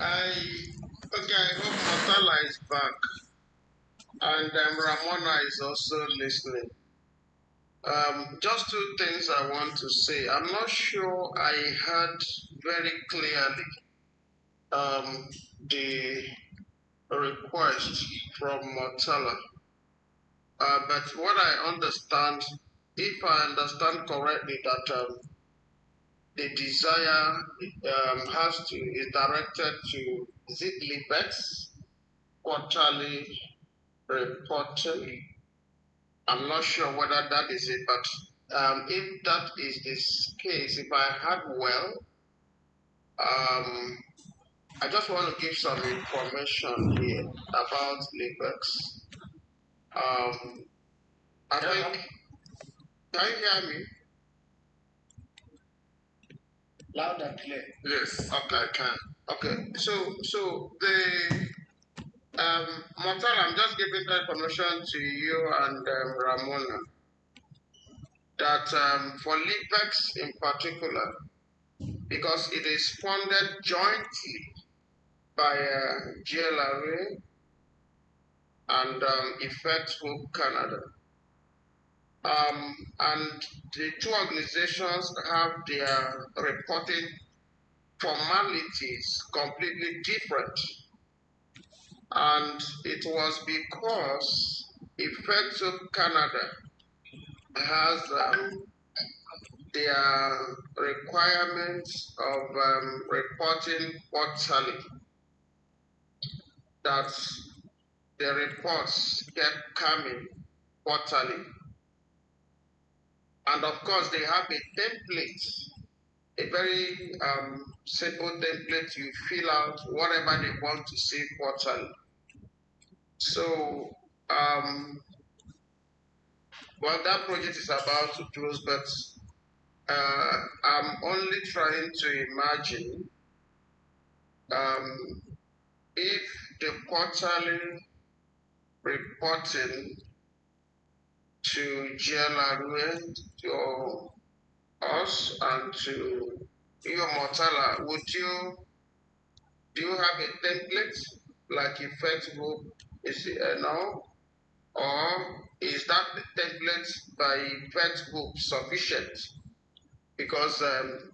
I hope Matala is back, and Ramona is also listening. Just two things I want to say. I'm not sure I heard very clearly um, the request from Matala, but what I understand, if I understand correctly, that the desire is directed to Libex quarterly reporting. I'm not sure whether that is it, but if that is the case, if I heard well, um, I just want to give some information here about Libex. Um, I think, can you hear me? Loud and clear. Yes, okay, I can. Okay, so the Montal, I'm just giving that information to you and Ramona that for Libex in particular, because it is funded jointly by GLRA and Effect Hope Canada. And the two organizations have their reporting formalities completely different. And it was because Effect Hope Canada has their requirements of reporting quarterly, that the reports kept coming quarterly. And of course, they have a template, a very simple template. You fill out whatever they want to see quarterly. So, well, that project is about to close, but I'm only trying to imagine um, if the quarterly reporting to GLRA, to us, and to you, Mortala, do you have a template like Effect Group is now, or is that the template by Effect Group sufficient? Because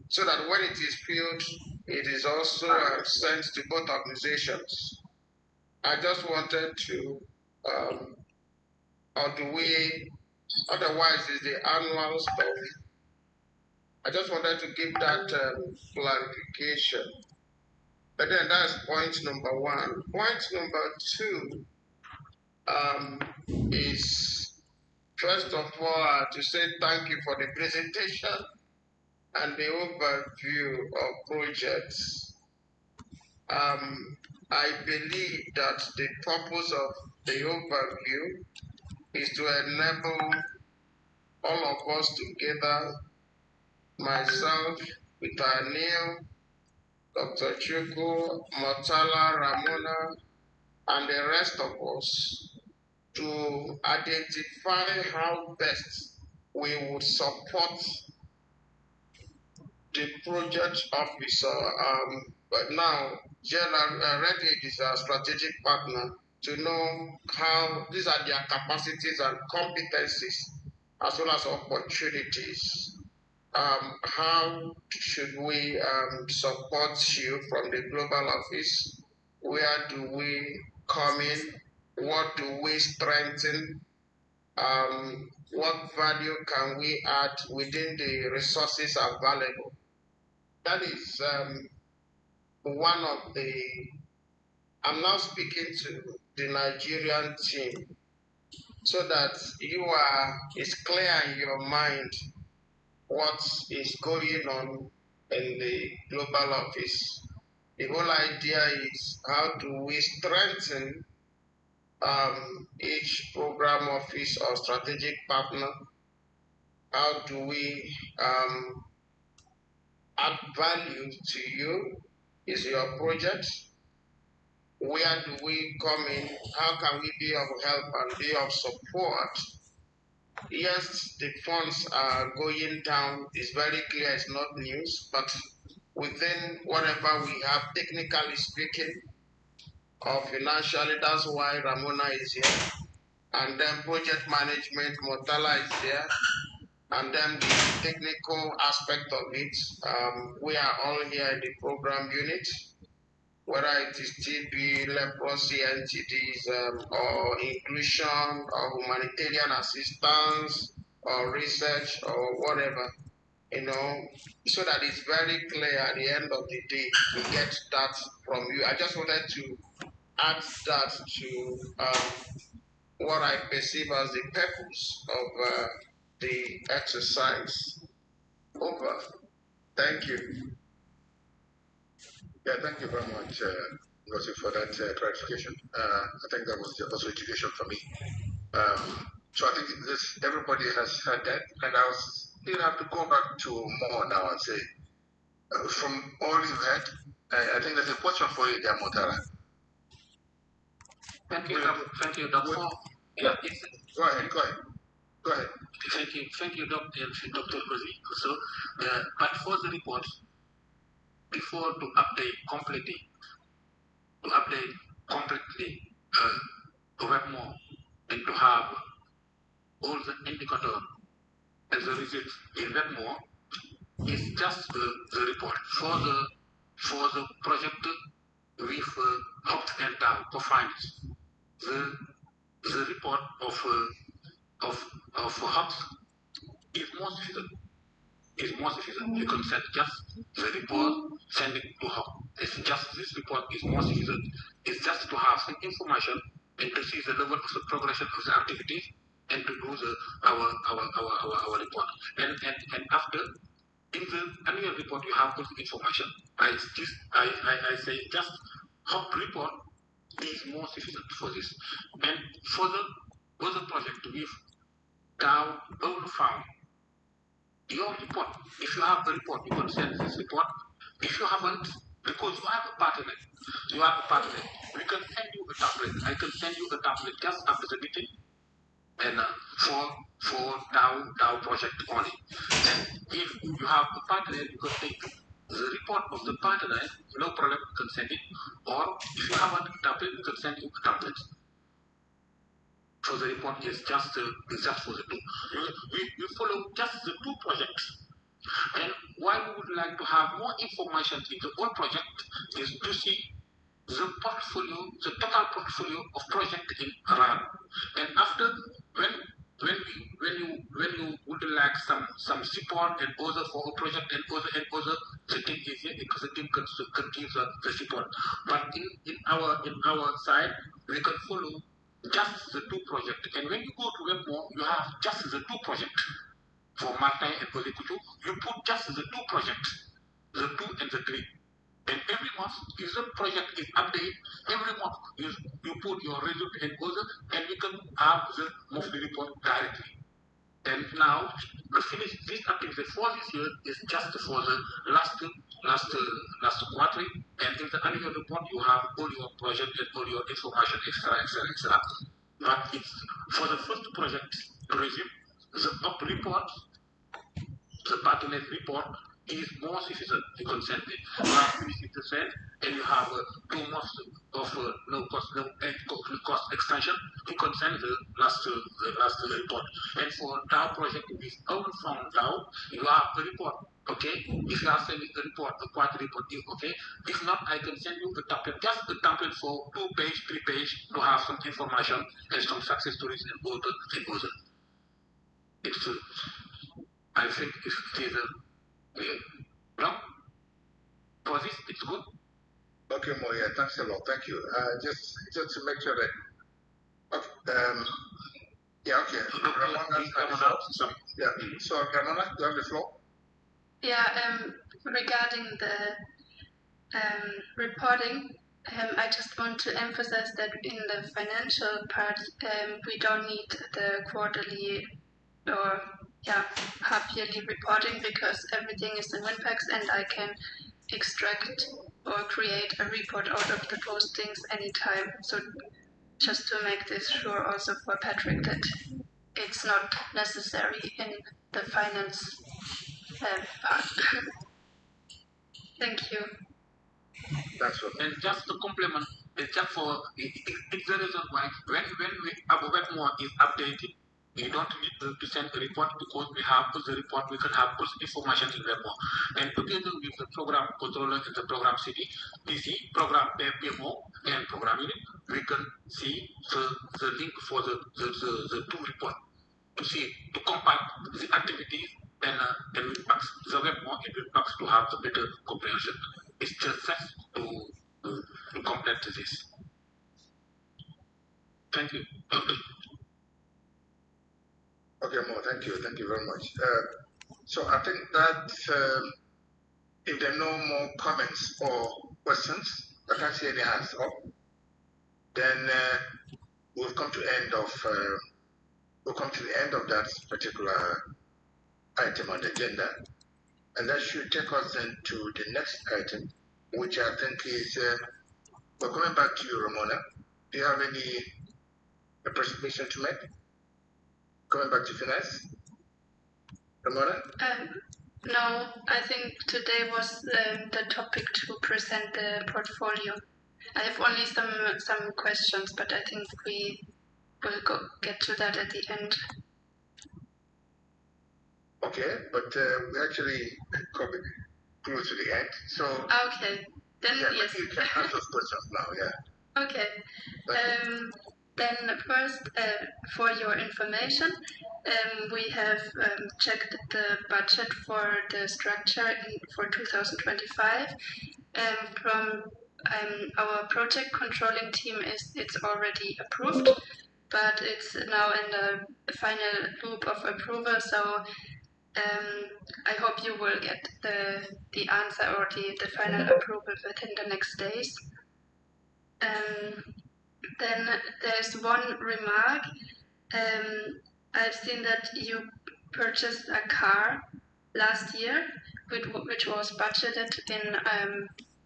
so that when it is filled, it is also sent to both organizations. I just wanted to, or do we, otherwise is the annual stuff. I just wanted to give that clarification. But then that's point number one. Point number two um, is, first of all, to say thank you for the presentation and the overview of projects. I believe that the purpose of the overview is to enable all of us together, myself, with Neil, Dr. Chuku, Motala, Ramona, and the rest of us to identify how best we would support the project officer. But now, Red Age is a strategic partner to know how these are their capacities and competencies as well as opportunities. How should we support you from the global office? Where do we come in? What do we strengthen? What value can we add within the resources available? That is one of the, I'm now speaking to the Nigerian team so that it's clear in your mind what is going on in the global office. The whole idea is how do we strengthen each program office or strategic partner? How do we add value to you? Is your project? Where do we come in? How can we be of help and be of support? Yes, the funds are going down. It's very clear, it's not news, but within whatever we have, technically speaking, or financially. That's why Ramona is here. And then project management, Motala is here. And then the technical aspect of it, we are all here in the program unit, whether it is TB, leprosy, NTDs, or inclusion, or humanitarian assistance, or research, or whatever, so that it's very clear at the end of the day to get that from you. I just wanted to add that to what I perceive as the purpose of the exercise. Over. Thank you. Yeah, thank you very much, Ngozi, for that clarification. I think that was also education for me. So I think everybody has heard that, and I was still have to go back to more now and say, from all you heard, I think there's a question for you there, Motala. Thank you, Dr. Yeah. Go ahead. Thank you, Dr. Ngozi. So, but for the report, before to update completely more and to have all the indicators as a result in that more is just the report for the project with Hobbs and Dow co-finance. The report of Hobbs is more sufficient. You can send just the report, send it to her. It's just this report is more sufficient. It's just to have some information and to see the level of the progression of the activities and to do our report. And after in the annual report you have all the information. I say just HOP report is more sufficient for this. And for the other project with Dow own farm, your report, if you have the report, you can send this report. If you haven't, because you have a partner, we can send you a tablet. I can send you a tablet just after the meeting, and for Dow project only. And if you have a partner, you can take the report of the partner, no problem, you can send it. Or if you have a tablet, you can send you a tablet. So the report is just for the two. We follow just the two projects. And why we would like to have more information in the whole project is to see the portfolio, the total portfolio of project in Iran. And after, when you would like some support and other for a project and other, the team is here because the team can give the support. But in our side, we can follow just the two projects. And when you go to Webmore, you have just the two projects. For Martin and Bolikutu, you put just the two projects, the 2 and the 3. And every month, if the project is updated, every month you put your result and other, and we can have the monthly report directly. And now, to finish this activity for this year is just for the last quarter, and in the annual report you have all your project and all your information, etc. But it's for the first project to resume, the up report, the partner report is more sufficient. You can send it. You have 50% and you have 2 months of no cost extension. You can send the last report. And for DAO project with own from DAO, you have a report. Okay, if you are sending a report, a quarter report, okay. If not, I can send you a template, just a template for 2 page, 3 page to have some information and some success stories and other. It's I think it is no? For this, it's good. Okay, Moya, thanks a lot. Thank you. Just to make sure that. Yeah, okay. Ramona, yeah. So, Ramona, you have the floor. Yeah, regarding the reporting, I just want to emphasize that in the financial part, we don't need the quarterly or half-yearly reporting because everything is in WinPax and I can extract or create a report out of the postings anytime. So just to make this sure also for Patrick that it's not necessary in the finance part. Thank you. That's what. And just to complement, just for it's the reason why when our webmore is updated, we don't need to send a report because we have the report, we can have all information in webmore. And together with the program controller and the program CD, PC, program PMO and program unit, we can see the link for the two report to see to compile the activities and impacts the webmore and impacts to have the better comprehension. It's just to complete this. Thank you. Okay, Mo, thank you very much. So I think that if there are no more comments or questions, I can't see any hands up. Then we'll come to the end of that particular item on the agenda, and that should take us then to the next item, which I think is we're coming back to you, Ramona. Do you have any presentation to make? Coming back to finance, Ramona? No, I think today was the topic to present the portfolio. I have only some questions, but I think we will get to that at the end. Okay, but we actually coming close to the end, so okay, then yeah, yes. you can ask those questions now. Yeah. Okay. Then first, for your information, we have checked the budget for the structure for 2025. From our project controlling team, it's already approved, but it's now in the final loop of approval. So I hope you will get the answer or the final approval within the next days. Then there's one remark. I've seen that you purchased a car last year, which was budgeted in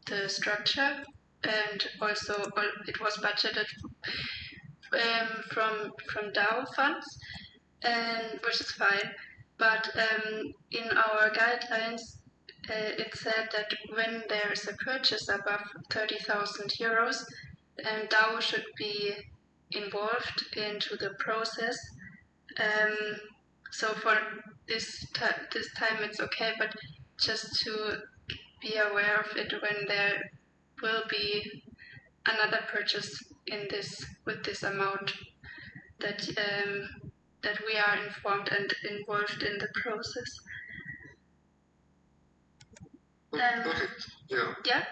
the structure, and also it was budgeted from dahw funds, and which is fine. But in our guidelines, it said that when there is a purchase above 30,000 euros, dahw should be involved into the process. So for this time it's okay, but just to be aware of it when there will be another purchase with this amount, that we are informed and involved in the process. Okay. Yeah. Yeah.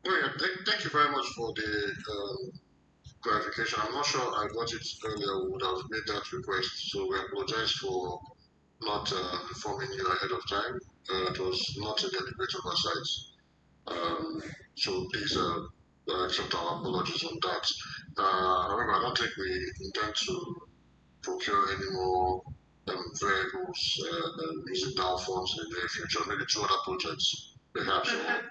Oh, yeah. Thank you very much for the clarification. I'm not sure I got it earlier. We would have made that request, so we apologize for not informing you ahead of time. It was not a deliberate oversight. So please accept our apologies on that. However, I don't think we intend to procure any more vehicles using dahw funds in the near future. Maybe two other projects, perhaps, or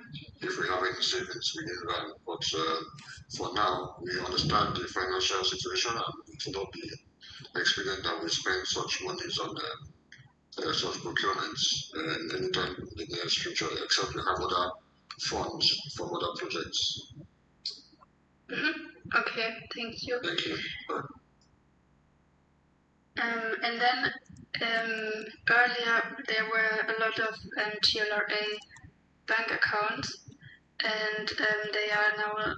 if we have any savings within that. But for now, we understand the financial situation, and it will not be expedient that we spend such monies on such procurements anytime in the near future, except we have other funds from other projects. Okay, thank you. Thank you. And then earlier there were a lot of GLRA bank accounts, and they are now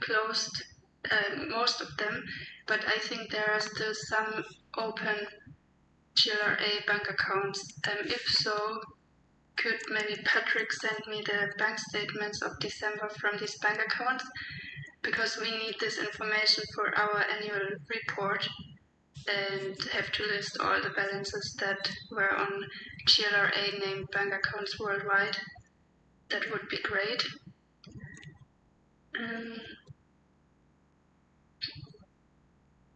closed, most of them, but I think there are still some open GLRA bank accounts. If so, could maybe Patrick send me the bank statements of December from these bank accounts, because we need this information for our annual report and have to list all the balances that were on GLRA named bank accounts worldwide. That would be great.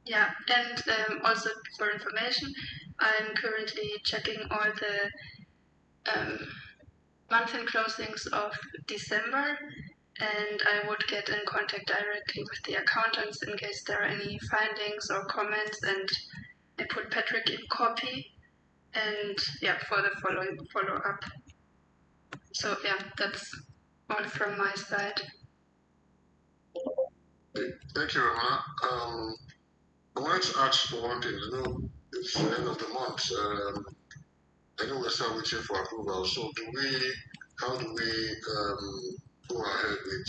Yeah, and also for information, I'm currently checking all the month-end closings of December, and I would get in contact directly with the accountants in case there are any findings or comments, and I put Patrick in copy, and yeah, for the follow-up. So yeah, that's all from my side. Thank you, Ramana. I wanted to ask for one thing. It's the end of the month. I know we're still waiting for approval. So how do we go ahead with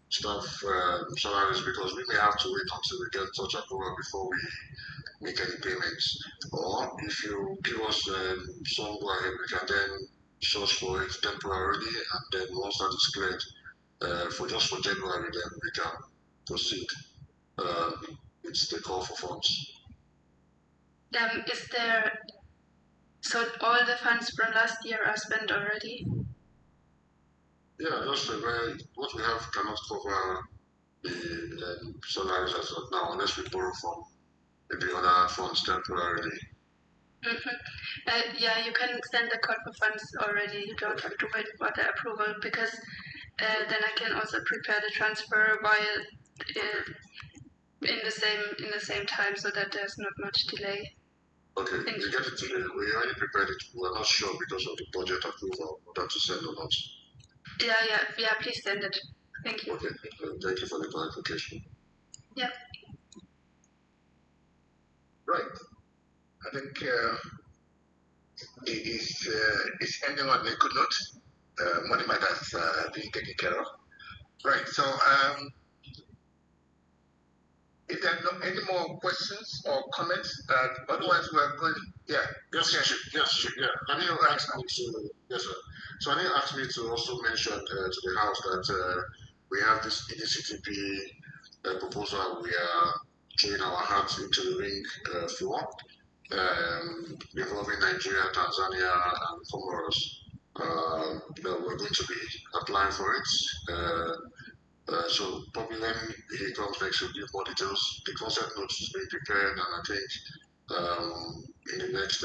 staff salaries? Because we may have to wait until we get such approval before we make any payments. Or if you give us some go ahead, we can then source for it temporarily, and then once that is cleared, for January, then we can proceed uh, with the call for funds. Is there, so all the funds from last year are spent already? Yeah, just what we have cannot cover the salaries as of now unless we borrow from the other funds temporarily. Yeah, you can send the call for funds already. You don't have to wait for the approval, because then I can also prepare the transfer while in the same time, so that there's not much delay. Okay, we get it today. We already prepared it. We're not sure because of the budget approval whether to send or not. Yeah. Please send it. Thank you. Okay, thank you for the clarification. Yeah. Right. I think it's ending on a good note. Money matters being taken care of. Right. So, if there are no, any more questions or comments, otherwise we're going. Yeah. Yes, okay. Yeah. Anil asked me to. Yes, sir. So Anil asked me to also mention to the house that we have this EDCTP proposal. We are throwing our hats into the ring for, involving Nigeria, Tanzania, and Comoros. We're going to be applying for it. So probably when he comes next, we'll give more details. The concept notes is being prepared, and I think in the next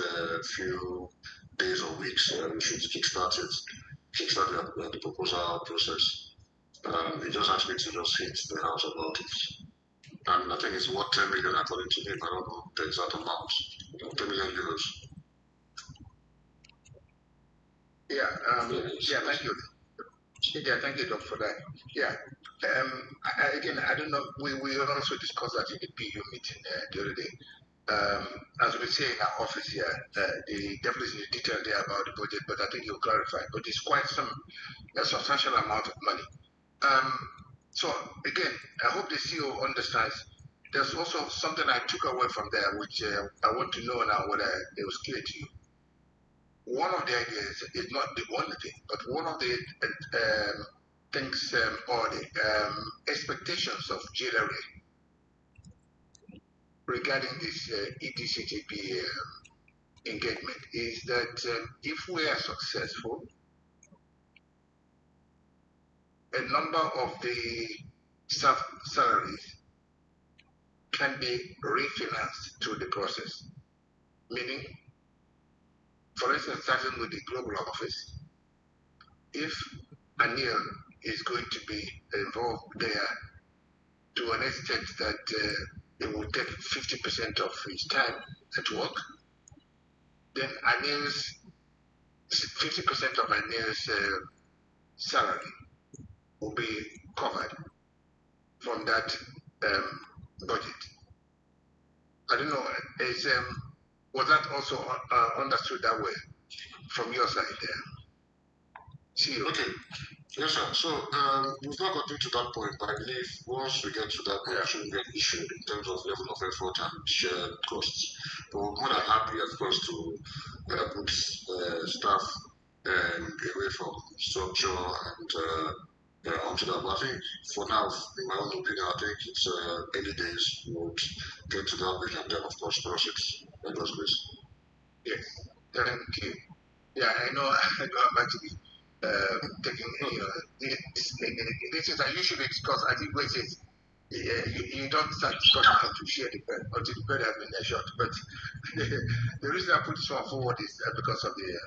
few days or weeks, we should kickstart the proposal process. He just asked me to just hint the house about it. And I think it's worth 10 million according to him. I don't know the exact amount. 10 million euros. Yeah, thank you. Yeah, thank you, Doc, for that. Yeah. Again, I don't know. We also discussed that in the PU meeting the other day. As we say in our office here, the devil is in the detail there about the budget, but I think you'll clarify. But it's quite a substantial amount of money. So again, I hope the CEO understands. There's also something I took away from there, which I want to know now whether it was clear to you. One of the ideas is not the only thing, but one of the things or the expectations of JLRA regarding this EDCTP engagement is that if we are successful, a number of the staff salaries can be refinanced through the process. Meaning, for instance, starting with the global office, if Anil is going to be involved there to an extent that it will take 50% of his time at work, then Anil's 50% of Anil's salary will be covered from that budget. I don't know, was that also understood that way from your side there? See you. Okay. Yes, sir. So we've not gotten to that point, but I believe once we get to that point, it shouldn't get issued in terms of level of effort and shared costs. But we're more than happy, of course, to put staff away from structure and onto that. But I think for now, in my own opinion, I think it's early days. We'll get to that bit and then, of course, process. That was great. Yes, thank you. Yeah, I know I'm actually taking, this is usually because I think what it is, you don't start discussing how to share the bed until the bed has been shot. But the reason I put this one forward is because of the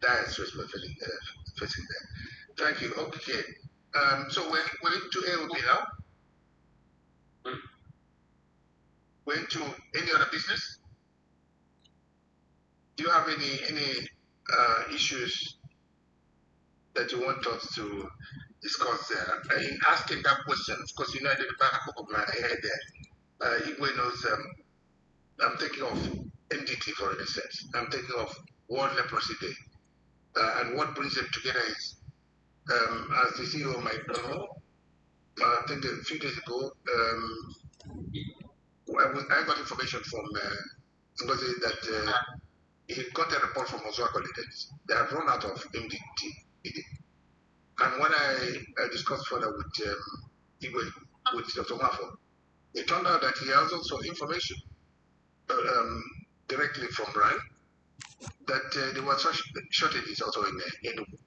dire stress we're facing there. Thank you. Okay. So we're into AOB now. We're into any other business. Do you have any issues that you want us to discuss there. In asking that question, of course, you know, at the back of my head there, Igwe knows I'm thinking of MDT, for instance. I'm thinking of World Leprosy Day. And what brings them together is, as the CEO might know, I think a few days ago, I got information from Ngozi that he got a report from Ozwakoli that they have run out of MDT. And when I discussed further with Igwe, with Dr. Mafo, it turned out that he has also information directly from Ryan that there were such shortages also in Enugu.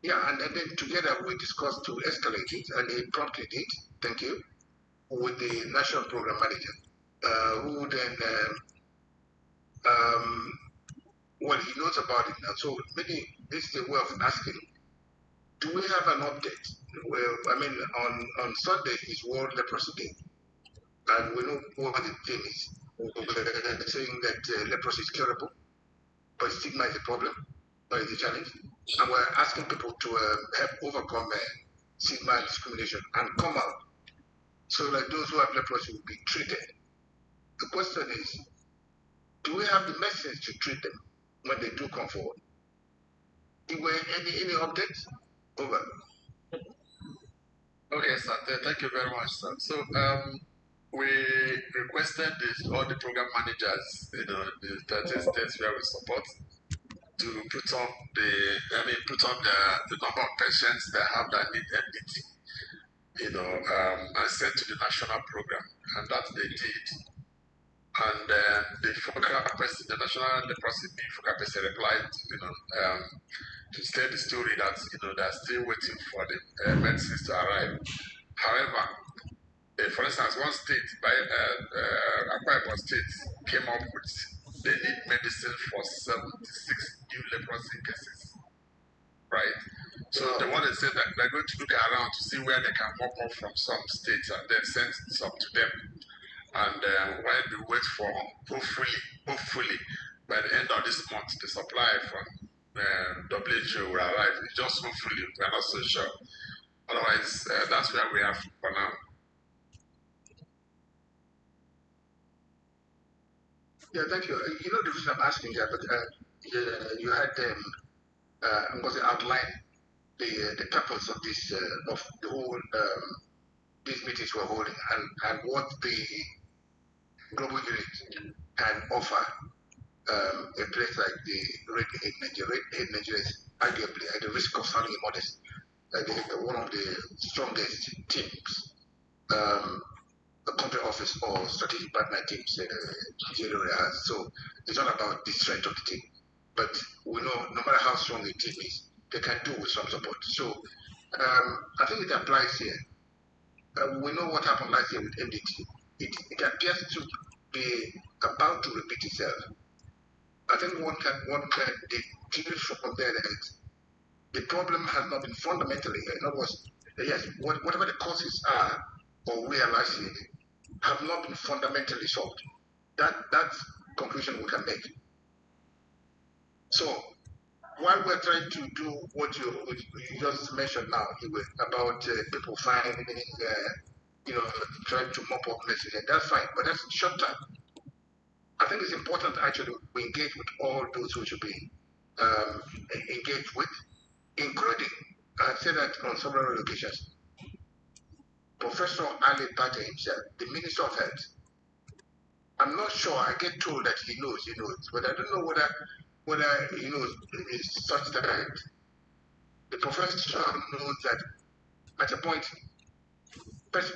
Yeah, and then together we discussed to escalate it, and he promptly did, thank you, with the national program manager, who then, well, he knows about it now. So maybe this is a way of asking, do we have an update? Well, I mean, on Sunday is World Leprosy Day, and we know what the thing is. We're saying that leprosy is curable, but stigma is a problem, or is a challenge. And we're asking people to help overcome stigma and discrimination and come out so that those who have leprosy will be treated. The question is, do we have the message to treat them when they do come forward? Any updates? Over. Okay, sir. Thank you very much, sir. So we requested all the program managers, the 30 states where we support, to put on the number of patients that have that need MDT, and sent to the national program, and that they did. And the focal person, the national leprosy focal person replied, to tell the story that they're still waiting for the medicines to arrive. However, for instance, one state, Akwa Ibom State, came up with they need medicine for 76 new leprosy cases, right? So the one that said that they're going to look around to see where they can mop up from some states and then send some to them. And while we wait for, hopefully, by the end of this month, the supply from WHO will arrive. Just hopefully, we're not so sure. Otherwise, that's where we are for now. Yeah, thank you. You know the reason I'm asking that, but you had I'm going to outline the purpose of this of the whole these meetings we're holding and what the global unit can offer a place like the Red Aid Nigeria. Red Aid Nigeria is arguably at the risk of sounding immodest, one of the strongest teams, a country office or strategic partner teams Nigeria has. So it's not about the strength of the team, but we know no matter how strong the team is, they can do with some support. So I think it applies here. We know what happened last year with MDT. It appears to be about to repeat itself. I think one can deduce from there that the problem has not been fundamentally, in other words, yes, whatever the causes are or we are likely have not been fundamentally solved. That's conclusion we can make. So while we're trying to do what you just mentioned now, about people finding, trying to mop up messages, that's fine, but that's short term. I think it's important actually we engage with all those who should be engaged with, including, I said that on several occasions, Professor Ali Pate himself, the Minister of Health. I'm not sure, I get told that he knows, but I don't know whether he knows is such that the professor knows that at a point,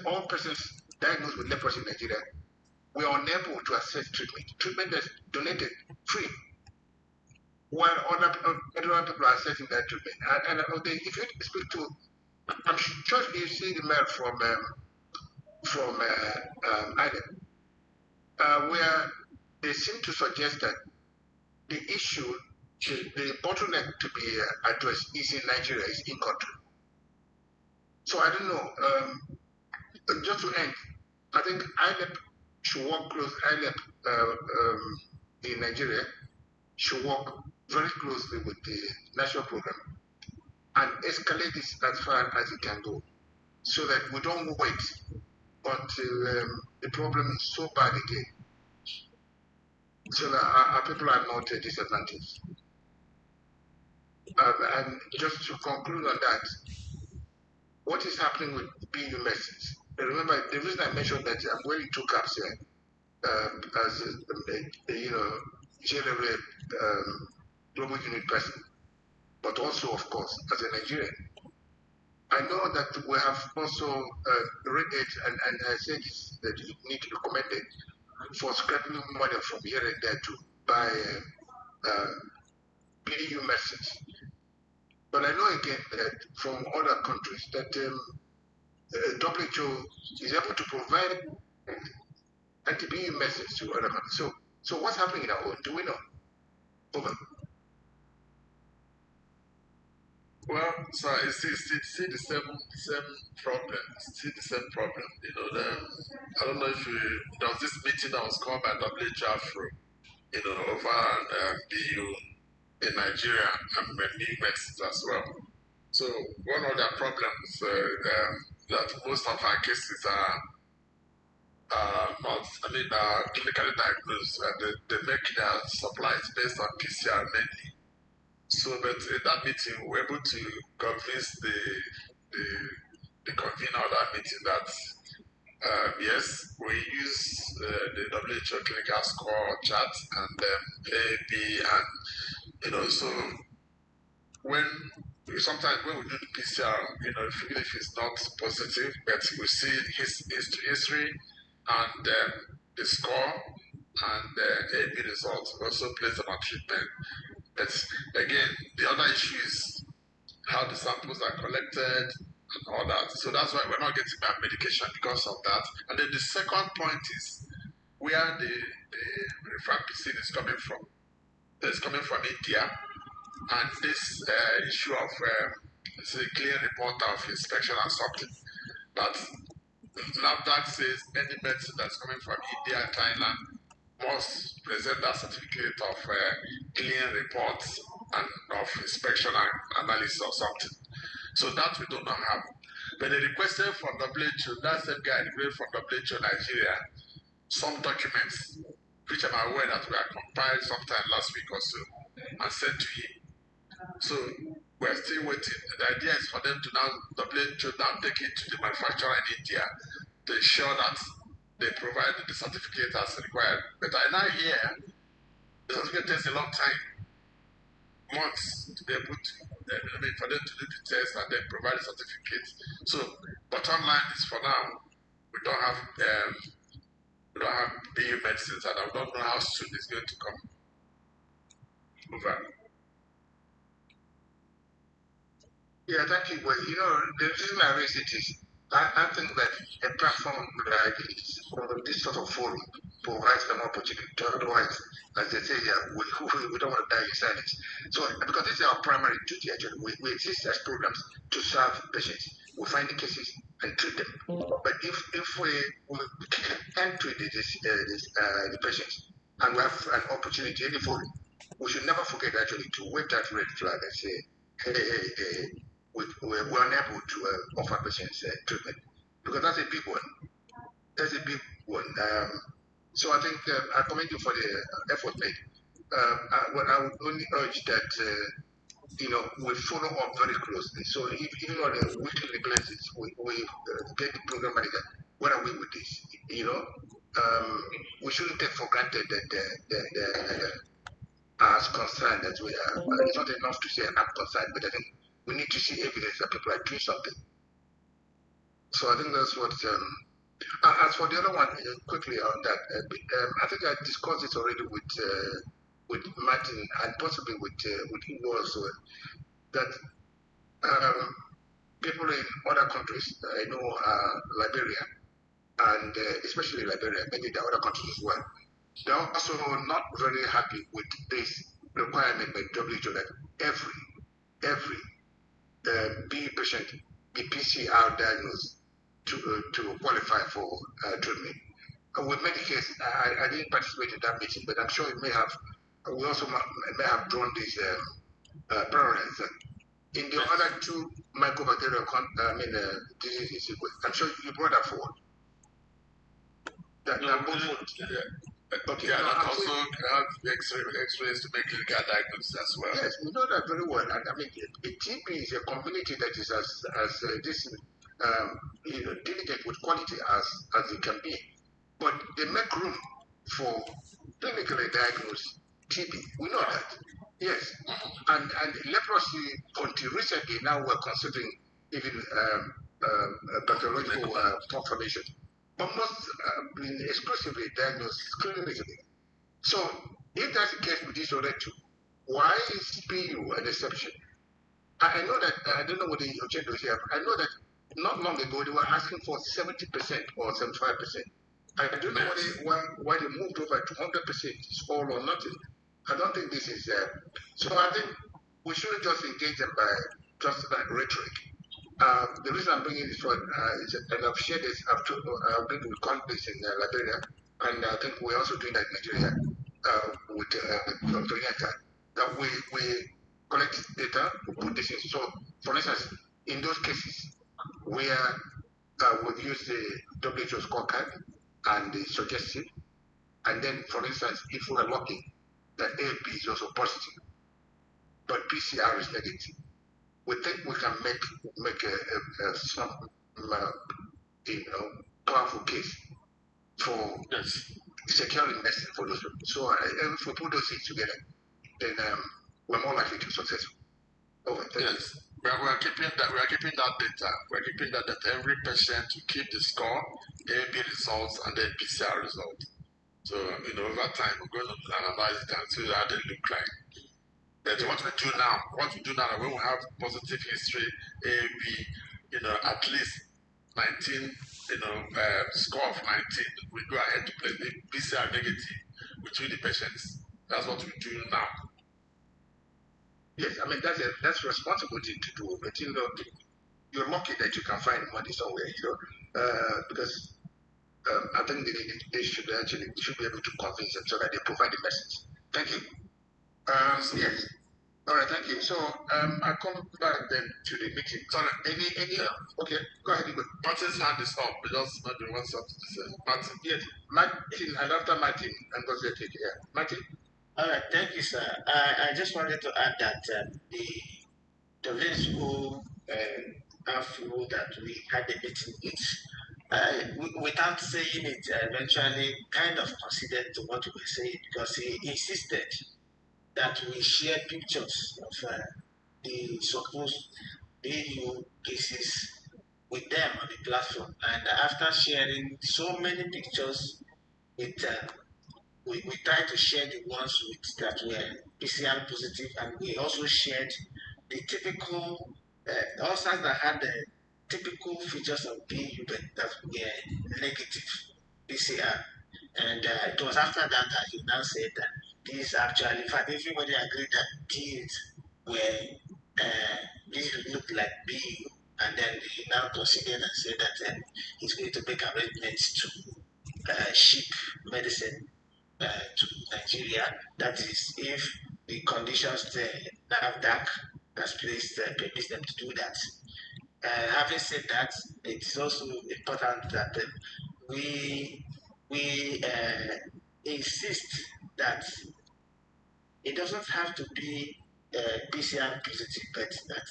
all persons diagnosed with leprosy in Nigeria were unable to access treatment. Treatment that's donated free, while other people are accessing that treatment. And if you speak to, I'm sure you see the mail from IDEM, where they seem to suggest that the issue, the bottleneck to be addressed is in Nigeria, is in country. So I don't know. Just to end, I think INEP should work close. INEP in Nigeria should work very closely with the national program and escalate this as far as it can go, so that we don't wait until the problem is so bad again, so that our people are not disadvantaged. And just to conclude on that, what is happening with BU messages? Remember, the reason I mentioned that I'm wearing two caps here, as you know, generally global unit person, but also, of course, as a Nigerian. I know that we have also read it, and I said that you need to be commended for scrapping money from here and there to buy BU messages. But I know again that from other countries that WHO is able to provide anti-BU messages to other countries. So what's happening in our own? Do we know? Over. Well, so it's still the same problem. Still the same problem. You know, I don't know if there was this meeting that was called by WHO Afro, you know, over BU in Nigeria and new Mexico as well. So one of the problems that most of our cases are not, clinically diagnosed. They make their supplies based on PCR mainly. So, but in that meeting, we were able to convince the convener of that meeting that yes, we use the WHO clinical score chart and A, B, and you know, so when sometimes when we do the PCR, you know, even if it's not positive, but we see his history and the score and the AB results also plays on treatment. But again, the other issue is how the samples are collected and all that. So that's why we're not getting that medication because of that. And then the second point is where the rifampicin is coming from. It's coming from India, and this issue of say clear report of inspection and something that NAFDAC says any medicine that's coming from India and China must present that certificate of clean reports and of inspection and analysis or something. So that we do not have. But they requested from WHO, that same guy requested from WHO Nigeria, some documents, which I'm aware that were compiled sometime last week or so, and sent to him. So we're still waiting. The idea is for them to now, WHO now take it to the manufacturer in India to ensure that they provide the certificate as required. But I now hear the certificate takes a long time, months to be able to, for them to do the test and then provide the certificate. So bottom line is for now, we don't have BU medicines, and I don't know how soon it's going to come. Over. Yeah, thank you. Well, you know, the reason I raise it is I think that a platform like this, or this sort of forum, provides an opportunity. Otherwise, as they say, yeah, we don't want to die in silence. So, because this is our primary duty, actually, we exist as programs to serve patients. We find the cases and treat them. But if we can't treat the patients, and we have an opportunity, any forum, we should never forget actually to wave that red flag and say, hey, we're unable to offer patients treatment, because that's a big one. That's a big one. So I think I commend you for the effort made. I would only urge that you know, we follow up very closely. So even on a weekly basis, we get the program manager. What are we with this? You know, we shouldn't take for granted that the as concerned as we are. It's not enough to say I'm concerned, but I think we need to see evidence that people are doing something. So I think that's what. As for the other one, quickly on that, I think I discussed it already with Martin and possibly with Igbo also. That people in other countries, I know Liberia, and especially Liberia, maybe the other countries as well, they're also not very happy with this requirement by WHO that every B patient be PCR diagnosed to qualify for treatment. With Medicare, I didn't participate in that meeting, but I'm sure it may have we also may have drawn this parallels. In the other two mycobacterial diseases, I'm sure you brought that forward. That both okay, yeah, that also have X-rays to make clinical diagnosis as well. Yes, we know that very well. And I mean, TB is a community that is as diligent with quality as it can be. But they make room for clinically diagnosed TB. We know that. Yes. And leprosy, until recently, now we're considering even pathological confirmation. Almost been exclusively diagnosed clinically. So, if that's the case with this other two, why is PU an exception? I know that, I don't know what the agenda is here, I know that not long ago they were asking for 70% or 75%. I don't know why they moved over to 100%, it's all or nothing. I don't think this is, so I think we shouldn't just engage them by just like rhetoric. The reason I'm bringing this forward is, and I've shared this, I've been with colleagues in Liberia, and I think we're also doing that in Nigeria with Dr. Yaka, that we collect data, we put this in. So, for instance, in those cases where we've used the WHO scorecard and the suggestive, and then, for instance, if we're lucky that AP is also positive, but PCR is negative, we think we can make some powerful case for securing medicine for those people. So if we put those things together, then we're more likely to be successful. Over. Thank you. We're keeping that. We're keeping that data. We're keeping that every patient to keep the score, AB results, and then PCR results. So over time we're going to analyze it and see how they look like. But what we do now, when we have positive history, AB, at least 19, score of 19, we go ahead to place the PCR negative between the patients. That's what we do now. Yes, I mean that's responsibility to do, but you're lucky that you can find money somewhere, because I think they should be able to convince them so that they provide the message. Thank you. Yes. All right, thank you. So I come back then to the meeting. Sorry, any okay, go ahead, Igwe. Martin's hand is up, just maybe one something to say. Martin. Yes, Martin, and after Martin, I'm going to take it. Yeah. Martin? All right, thank you, sir. I just wanted to add that the WHO have ruled that we had a meeting without saying it, eventually kind of considered to what we were saying because he insisted that we share pictures of the supposed AU cases with them on the platform. And after sharing so many pictures with we tried to share the ones that were PCR positive, and we also shared the typical ulcers that had the typical features of PU but that were negative PCR. And it was after that he now said that these actually, in fact, everybody agreed that these looked like PU, and then he now considered and said that he's going to make arrangements to ship medicine to Nigeria. That is, if the conditions the NAFDAC has placed permits them to do that. Having said that, it is also important that we insist that it doesn't have to be PCR positive, but that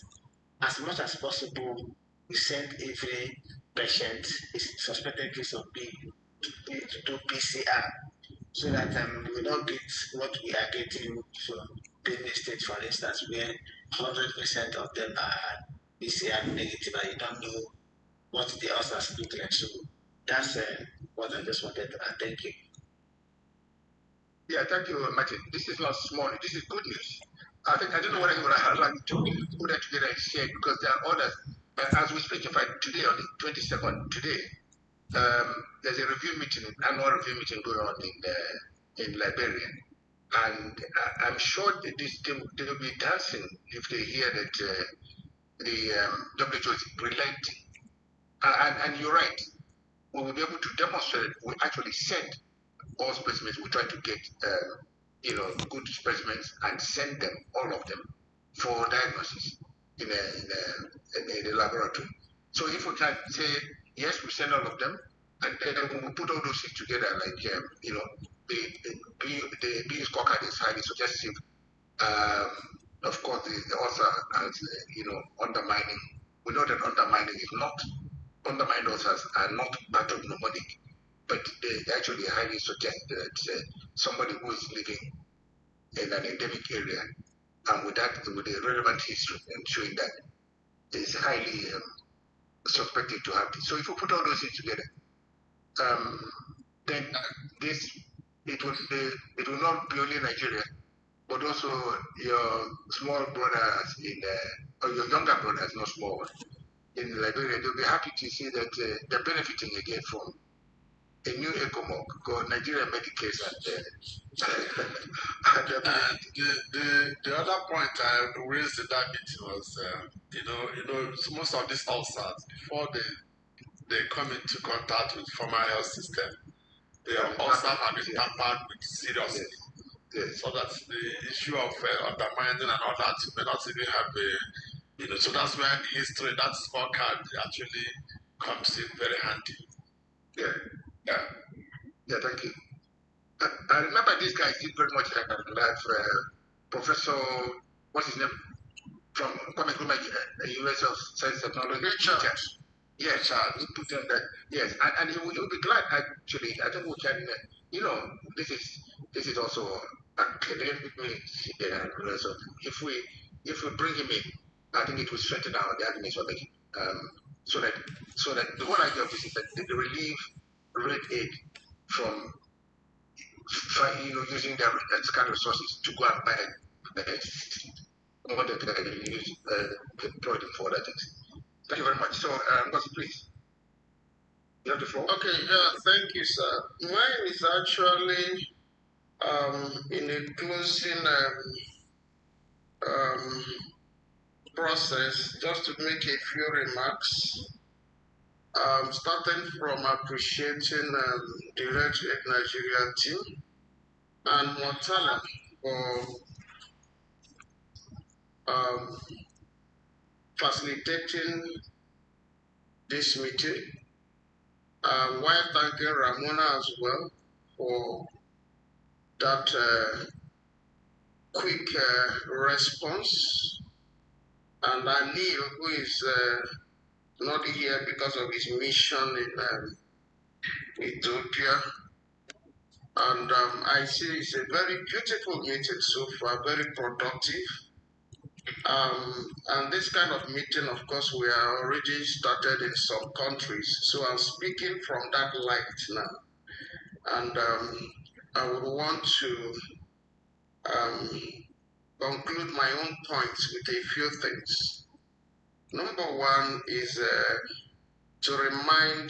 as much as possible, we send every patient a suspected case of PU to do PCR so that we don't get what we are getting from Benue State, for instance, where 100% of them are PCR negative and you don't know what the ulcers look like. So that's what I just wanted to add. Thank you. Yeah, thank you, Martin. This is not small. This is good news. I don't know whether you would have like to put that together and share because there are others. As we speak, in fact, today on the 22nd, there's a annual review meeting going on in Liberia. And I'm sure they will be dancing if they hear that the WHO is relenting. And you're right. We will be able to demonstrate we actually send all specimens we try to get good specimens and send them, all of them, for diagnosis in a laboratory. So if we can say, yes, we send all of them, and then we put all those things together, like, the B scorecard is highly suggestive. Um, of course, the author has, undermining. We know that undermining is not, undermined authors are not pathognomonic, but they actually highly suggest that somebody who is living in an endemic area and with a relevant history and showing that is highly suspected to have this. So if you put all those things together, um, then this it will not be only Nigeria, but also your small brothers or your younger brothers, not small, in Liberia. They'll be happy to see that they're benefiting again from a new ECOMOG called Nigeria Medicare The other point I raised in that meeting was, most of these ulcers, before they come into contact with formal health system, they also have been tampered with seriously. Yes. So that the issue of undermining and all that may not even have a, so that's where the history, that scorecard actually comes in very handy. Yeah, thank you. I remember these guys did very much like that. Professor, what's his name? From University of Science and Technology. Richard. Yes, he put on that. Yes, and he will be glad. Actually, I think we can. This is also academic. So if we bring him in, I think it will strengthen the arguments we're making. So that the whole idea of this is that they relieve red aid from using their scarce resources to go and buy what they can use deploy them for other things. Thank you very much. So, please, you have the floor. Okay, yeah, thank you, sir. Mine is actually in a closing process, just to make a few remarks. Starting from appreciating the Red Nigeria team and Montana for facilitating this meeting, while thanking Ramona as well for that quick response, and Anil, who is not here because of his mission in Ethiopia. And I see it's a very beautiful meeting so far, very productive. And this kind of meeting, of course, we are already started in some countries. So I'm speaking from that light now. And I would want to conclude my own points with a few things. Number one is to remind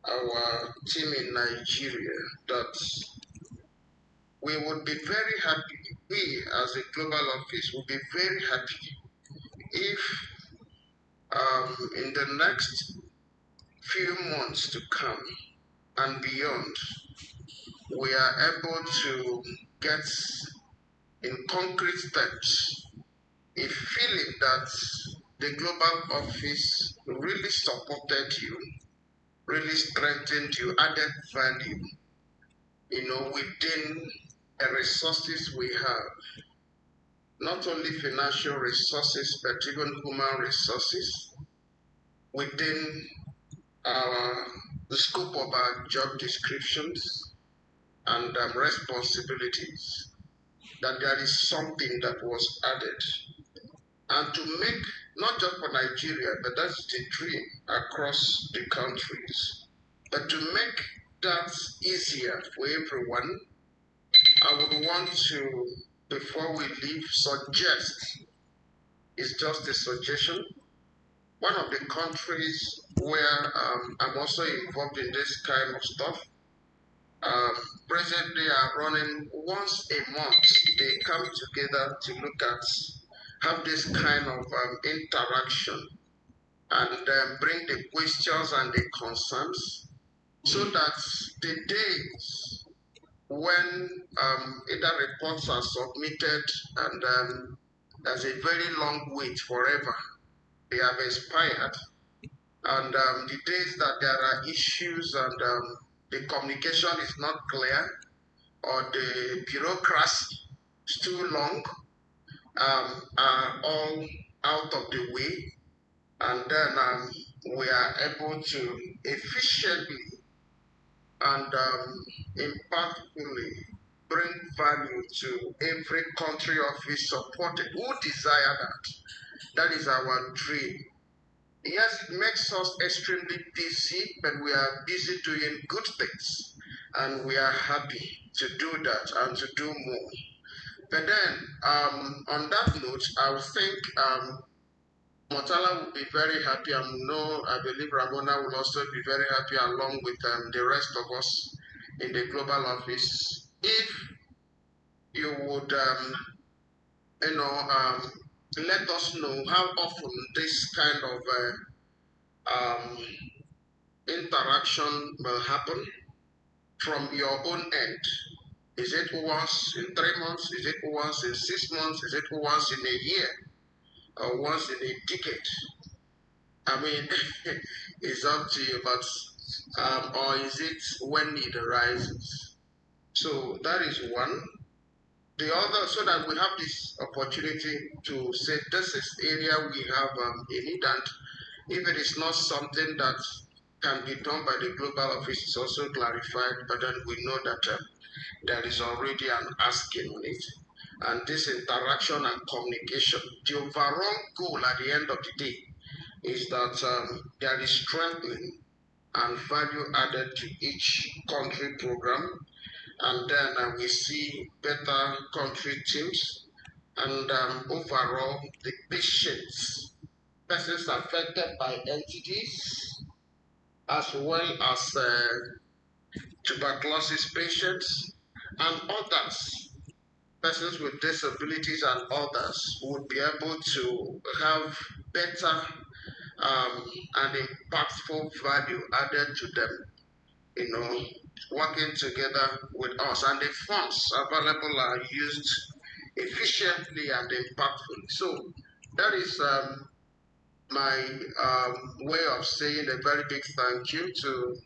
our team in Nigeria that we would be very happy, we as a global office would be very happy if in the next few months to come and beyond, we are able to get in concrete steps a feeling that the global office really supported you, really strengthened you, added value, within the resources we have, not only financial resources, but even human resources within the scope of our job descriptions and responsibilities, that there is something that was added. And to make, not just for Nigeria, but that's the dream across the countries, but to make that easier for everyone, I would want to, before we leave, suggest, it's just a suggestion, one of the countries where I'm also involved in this kind of stuff, presently are running once a month. They come together to look at, have this kind of interaction and bring the questions and the concerns so that the days when either reports are submitted and there's a very long wait forever. They have expired. And the days that there are issues and the communication is not clear or the bureaucracy is too long, are all out of the way. And then we are able to efficiently and impactfully bring value to every country office supported who desire that. That is our dream. Yes, it makes us extremely busy, but we are busy doing good things. And we are happy to do that and to do more. But then, on that note, I would think Motala will be very happy, and no, I believe Ramona will also be very happy along with the rest of us in the global office. If you would, let us know how often this kind of interaction will happen from your own end. Is it once in 3 months? Is it once in 6 months? Is it once in a year? Or once in a decade? I mean, it's up to you, but or is it when need arises? So that is one. The other, so that we have this opportunity to say this is area we have a need, and if it is not something that can be done by the global office, it's also clarified, but then we know that there is already an asking on it. And this interaction and communication, the overall goal at the end of the day is that there is strengthening and value added to each country program. And then we see better country teams and overall the patients, persons affected by entities, as well as tuberculosis patients and others, persons with disabilities and others would be able to have better and impactful value added to them, you know, working together with us. And the funds available are used efficiently and impactfully. So that is my way of saying a very big thank you to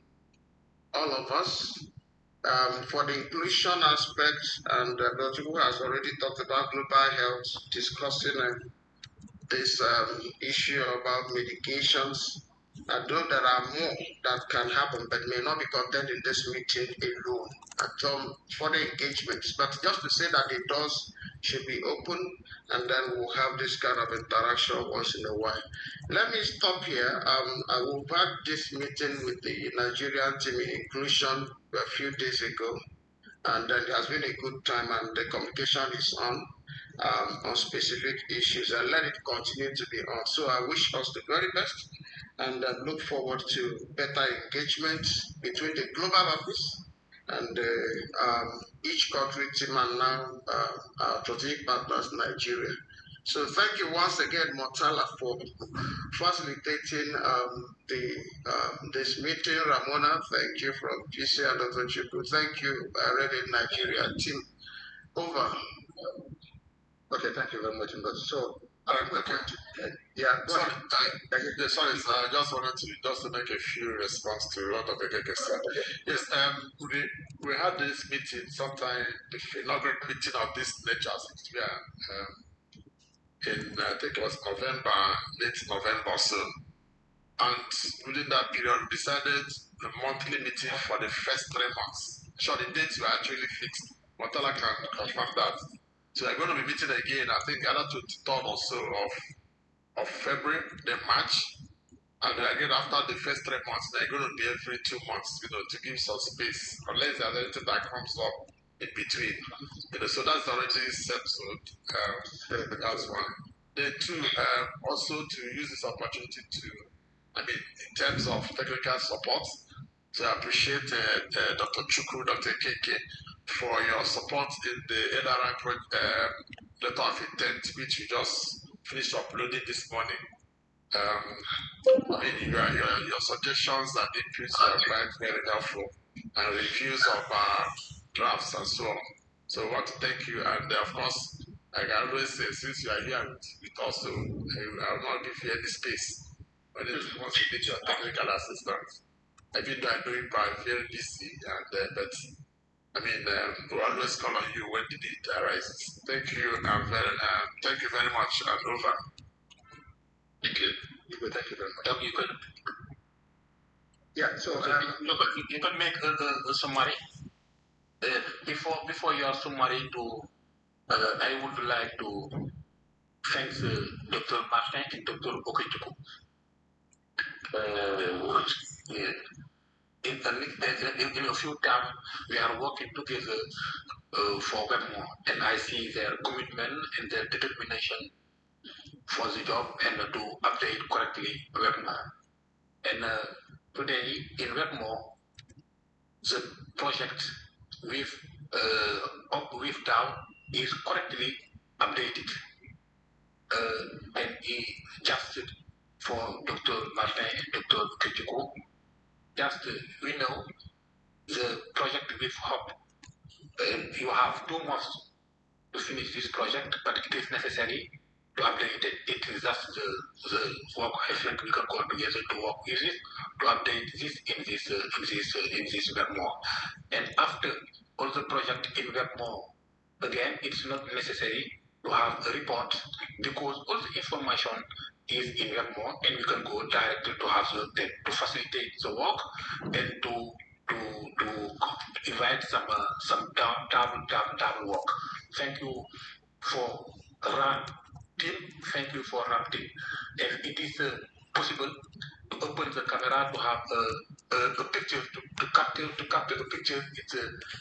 all of us for the inclusion aspect. And Dr. Who has already talked about global health, discussing this issue about medications. Although there are more that can happen, but may not be contained in this meeting alone, at some further engagements. But just to say that the doors should be open, and then we'll have this kind of interaction once in a while. Let me stop here. I will have this meeting with the Nigerian team in inclusion a few days ago, and then it has been a good time, and the communication is on specific issues, and let it continue to be on. So I wish us the very best, and look forward to better engagement between the global office and each country team, and now our strategic partners, Nigeria. So thank you once again, Mortala, for facilitating this meeting. Ramona, thank you from GC and Dr. Chuku. Thank you, Ready Nigeria team. Over. Okay, thank you very much. So, Okay. yeah, sorry, I just wanted to make a few response to what Dr. Gege said. Yes, we had this meeting sometime, the inaugural meeting of this nature, in I think it was November, late November or so. And within that period, we decided a monthly meeting for the first 3 months. Sure, the dates were actually fixed. Motala can confirm that. So we're going to be meeting again, I think, either 23rd or so of February, then March, and then again after the first 3 months, they're going to be every 2 months, to give some space, unless there's anything that comes up in between. So that's already settled. That's one. Then two, also to use this opportunity to, in terms of technical support, so I appreciate Dr. Chukwu, Dr. Keke, for your support in the NRI letter of intent, which we just finished uploading this morning. Your suggestions and inputs are quite very helpful, and reviews of drafts and so on. So I want to thank you, and of course, like I always say, since you are here with us, so I will not give you any space when it wants to meet your technical assistance. Even though I know you are very busy, and but I mean, we'll always call on you when the need arises. Thank you, thank you very much, and over. Thank you. Thank you very much. You could, Yeah, so you could make a summary. Before your summary, I would like to thank Dr. Martin and Dr. Okechukwu. Yeah. In a few times, we are working together for Webmore, and I see their commitment and their determination for the job and to update correctly Webmore. And today in Webmore, the project with dahw is correctly updated. And he just for Dr. Martin and Dr. Kechiko, just we know the project with Hub. You have 2 months to finish this project, but it is necessary to update it. It is just the work I think we can go together to work with it, to update this in this Webmore. And after all the project in Webmore, again, it's not necessary to have a report because all the information is in Webmore, and we can go directly to have to facilitate the work and to invite some double work. Thank you for RAM team. Thank you for RAM team. If it is possible to open the camera to have a picture to capture the picture, it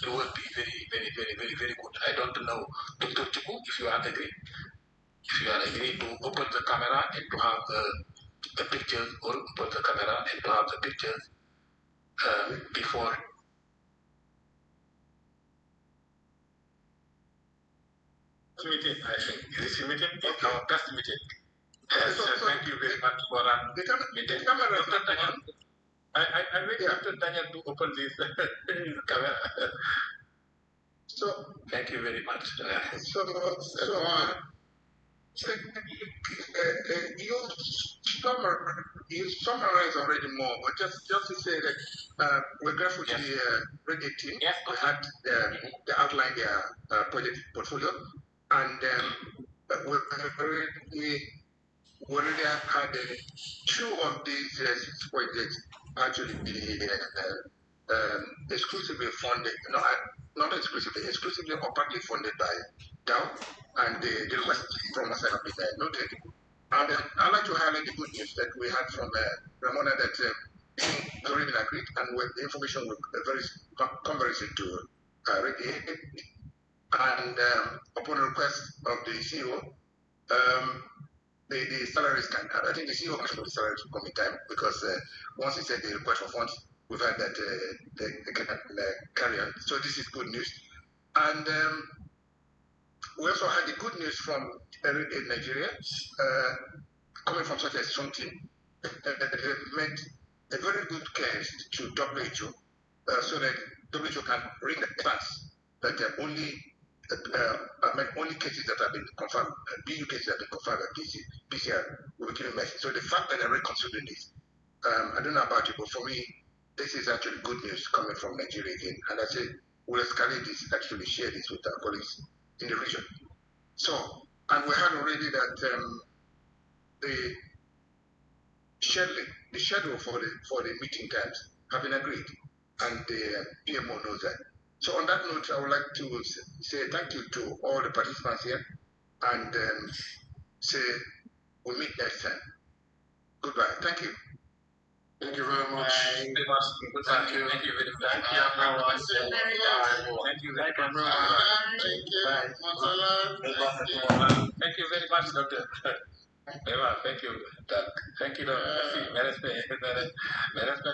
will be very good. I don't know, Dr. Chuku, if you are agree. If you are agree to open the camera and to have the pictures, or open the camera and to have the pictures before. Meeting, I think. This meeting is our best meeting. Thank you very much for that meeting. Dr. Daniel, I make Dr. Daniel to open this camera. So thank you very much. You summarized already more, but just to say that we're grateful to the radio team. Yes, we had they outlined their project portfolio, and we already had 2 of these 6 projects actually exclusively funded, not exclusively or partly funded by dahw, and the request from us have been noted. And I'd like to highlight the good news that we had from Ramona that has already been agreed, and the information will come very soon to radiate. And upon request of the CEO, the salaries can, I think the CEO asked for the salaries to come in time because once he said the request for funds, we've had that they can carry on. So this is good news. And we also had the good news from Nigeria, coming from such a strong team. They made a very good case to WHO so that WHO can bring the facts that only only cases that have been confirmed, BU cases that have been confirmed at PCR will be given mercy. So the fact that they're reconsidering this, I don't know about you, but for me, this is actually good news coming from Nigeria again. And I say we'll escalate this, actually share this with our colleagues in the region. So, and we had already that the schedule for the meeting times have been agreed, and the PMO knows that. So on that note, I would like to say thank you to all the participants here, and say we'll meet next time. Goodbye. Thank you. Thank you very much. Thank you very much. Thank you. Thank you very much. Thank you, everyone. Thank you very much. Thank you. Thank you very much, Doctor. Thank you. Thank you, Doctor. Merci. Merci.